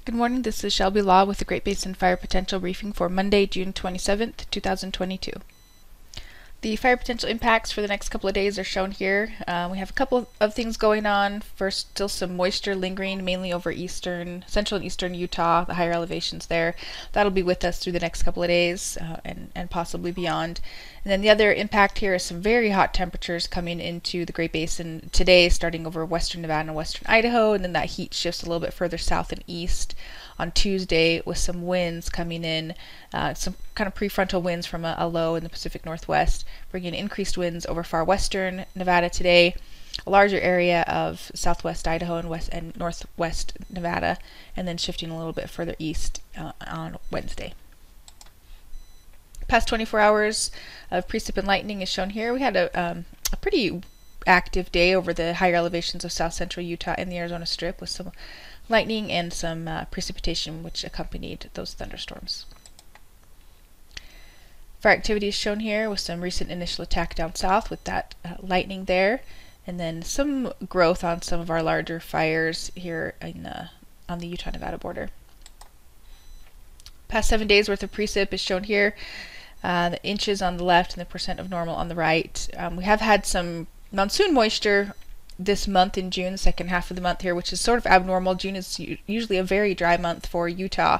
Good morning, this is Shelby Law with the Great Basin Fire Potential Briefing for Monday, June 27th, 2022. The fire potential impacts for the next couple of days are shown here. We have a couple of things going on. First, still some moisture lingering, mainly over central and eastern Utah, the higher elevations there. That'll be with us through the next couple of days and possibly beyond. And then the other impact here is some very hot temperatures coming into the Great Basin today, starting over western Nevada and western Idaho, and then that heat shifts a little bit further south and east on Tuesday with some winds coming in, some kind of prefrontal winds from a low in the Pacific Northwest, bringing increased winds over far western Nevada today, a larger area of southwest Idaho and northwest Nevada, and then shifting a little bit further east on Wednesday. Past 24 hours of precip and lightning is shown here. We had a pretty active day over the higher elevations of south central Utah and the Arizona Strip with some lightning and some precipitation which accompanied those thunderstorms. Fire activity is shown here with some recent initial attack down south with that lightning there, and then some growth on some of our larger fires here on the Utah-Nevada border. Past 7 days worth of precip is shown here, the inches on the left and the percent of normal on the right. We have had some monsoon moisture this month in June, the second half of the month here, which is sort of abnormal. June is usually a very dry month for Utah,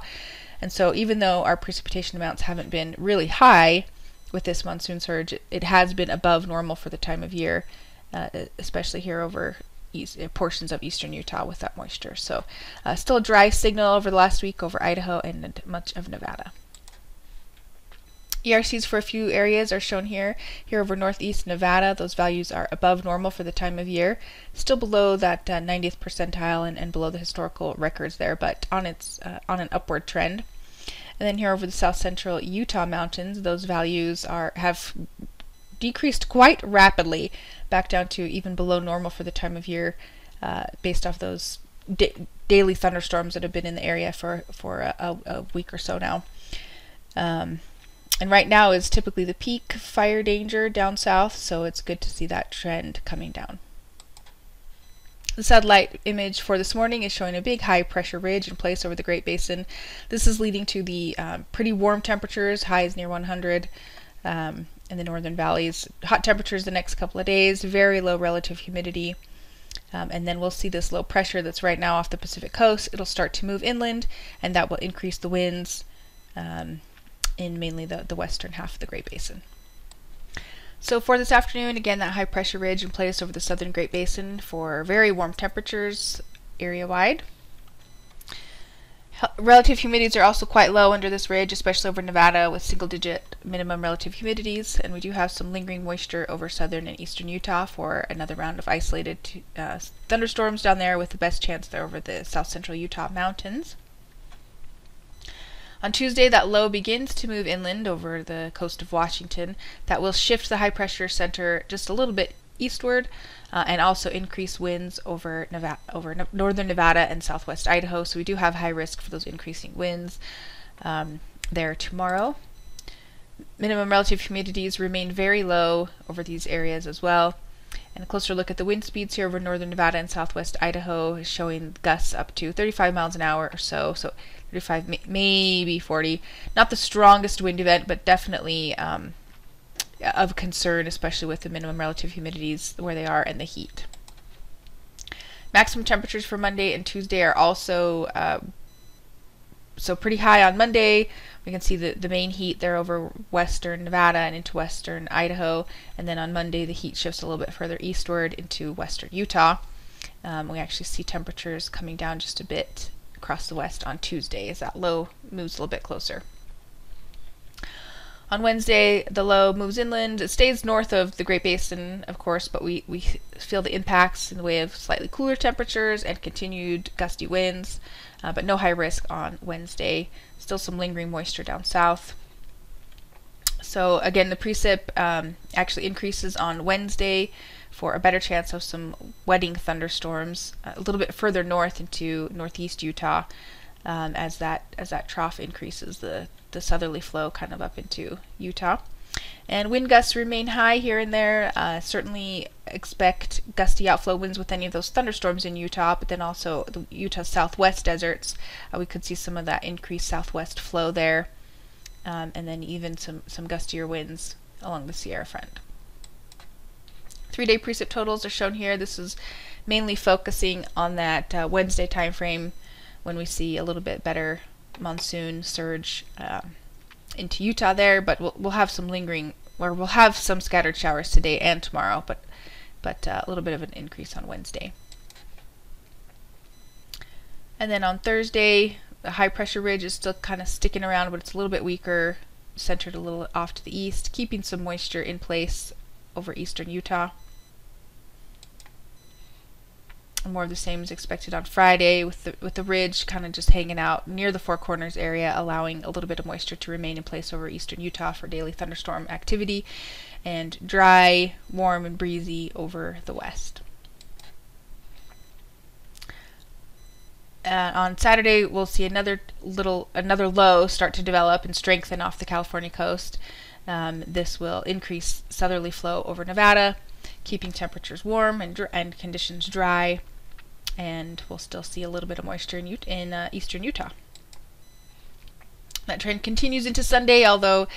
and so even though our precipitation amounts haven't been really high with this monsoon surge, it has been above normal for the time of year, especially here over portions of eastern Utah with that moisture. So still a dry signal over the last week over Idaho and much of Nevada. ERCs for a few areas are shown here. Here over northeast Nevada, those values are above normal for the time of year. Still below that 90th percentile and below the historical records there, but on an upward trend. And then here over the south central Utah mountains, those values have decreased quite rapidly, back down to even below normal for the time of year, based off those daily thunderstorms that have been in the area for a week or so now. And right now is typically the peak fire danger down south, so it's good to see that trend coming down. The satellite image for this morning is showing a big high pressure ridge in place over the Great Basin. This is leading to the pretty warm temperatures, highs near 100 in the northern valleys. Hot temperatures the next couple of days, very low relative humidity. And then we'll see this low pressure that's right now off the Pacific coast. It'll start to move inland, and that will increase the winds in mainly the western half of the Great Basin. So for this afternoon, again, that high pressure ridge in place over the southern Great Basin for very warm temperatures area-wide. Relative humidities are also quite low under this ridge, especially over Nevada with single-digit minimum relative humidities, and we do have some lingering moisture over southern and eastern Utah for another round of isolated thunderstorms down there, with the best chance there over the south central Utah mountains. On Tuesday, that low begins to move inland over the coast of Washington. That will shift the high pressure center just a little bit eastward and also increase winds over northern Nevada and southwest Idaho. So we do have high risk for those increasing winds there tomorrow. Minimum relative humidities remain very low over these areas as well. And a closer look at the wind speeds here over northern Nevada and southwest Idaho is showing gusts up to 35 miles an hour or so. So 35, maybe 40. Not the strongest wind event, but definitely of concern, especially with the minimum relative humidities where they are and the heat. Maximum temperatures for Monday and Tuesday are also so pretty high on Monday. We can see the main heat there over western Nevada and into western Idaho, and then on Monday the heat shifts a little bit further eastward into western Utah. We actually see temperatures coming down just a bit across the west on Tuesday as that low moves a little bit closer. On Wednesday, the low moves inland. It stays north of the Great Basin, of course, but we feel the impacts in the way of slightly cooler temperatures and continued gusty winds, but no high risk on Wednesday. Still some lingering moisture down south. So again, the precip actually increases on Wednesday for a better chance of some wetting thunderstorms a little bit further north into northeast Utah as that trough increases the southerly flow kind of up into Utah. And wind gusts remain high here and there. Certainly expect gusty outflow winds with any of those thunderstorms in Utah, but then also the Utah southwest deserts. We could see some of that increased southwest flow there, and then even some gustier winds along the Sierra front. 3-day precip totals are shown here. This is mainly focusing on that Wednesday time frame when we see a little bit better monsoon surge into Utah there, but we'll have some lingering, or we'll have some scattered showers today and tomorrow, but a little bit of an increase on Wednesday. And then on Thursday, the high pressure ridge is still kind of sticking around, but it's a little bit weaker, centered a little off to the east, keeping some moisture in place over eastern Utah. More of the same is expected on Friday, with the ridge kind of just hanging out near the Four Corners area, allowing a little bit of moisture to remain in place over eastern Utah for daily thunderstorm activity, and dry, warm, and breezy over the west. On Saturday, we'll see another low start to develop and strengthen off the California coast. This will increase southerly flow over Nevada, keeping temperatures warm and conditions dry, and we'll still see a little bit of moisture in eastern Utah. That trend continues into Sunday, although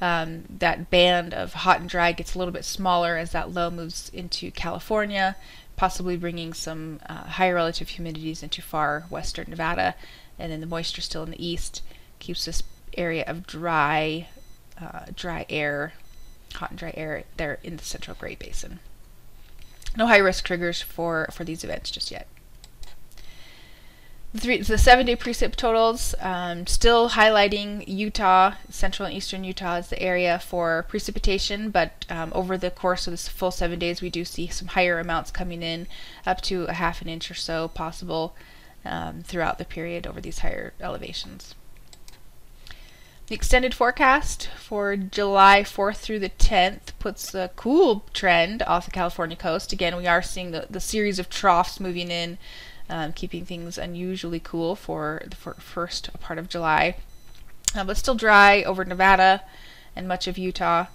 that band of hot and dry gets a little bit smaller as that low moves into California, possibly bringing some higher relative humidities into far western Nevada, and then the moisture still in the east keeps this area of dry air, hot and dry air there in the central Great Basin. No high risk triggers for these events just yet. The 7-day precip totals, still highlighting Utah, central and eastern Utah as the area for precipitation, but over the course of this full 7 days we do see some higher amounts coming in, up to a half an inch or so possible throughout the period over these higher elevations. The extended forecast for July 4th through the 10th puts a cool trend off the California coast. Again, we are seeing the series of troughs moving in, keeping things unusually cool for the first part of July. But still dry over Nevada and much of Utah.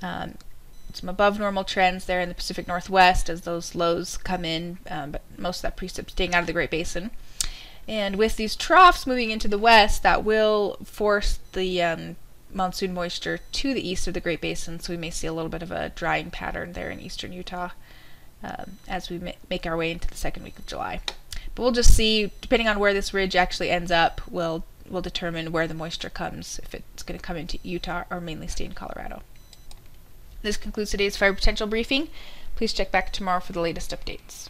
Some above normal trends there in the Pacific Northwest as those lows come in, but most of that precip staying out of the Great Basin. And with these troughs moving into the west, that will force the monsoon moisture to the east of the Great Basin, so we may see a little bit of a drying pattern there in eastern Utah as we make our way into the second week of July. But we'll just see, depending on where this ridge actually ends up, we'll determine where the moisture comes, if it's going to come into Utah or mainly stay in Colorado. This concludes today's fire potential briefing. Please check back tomorrow for the latest updates.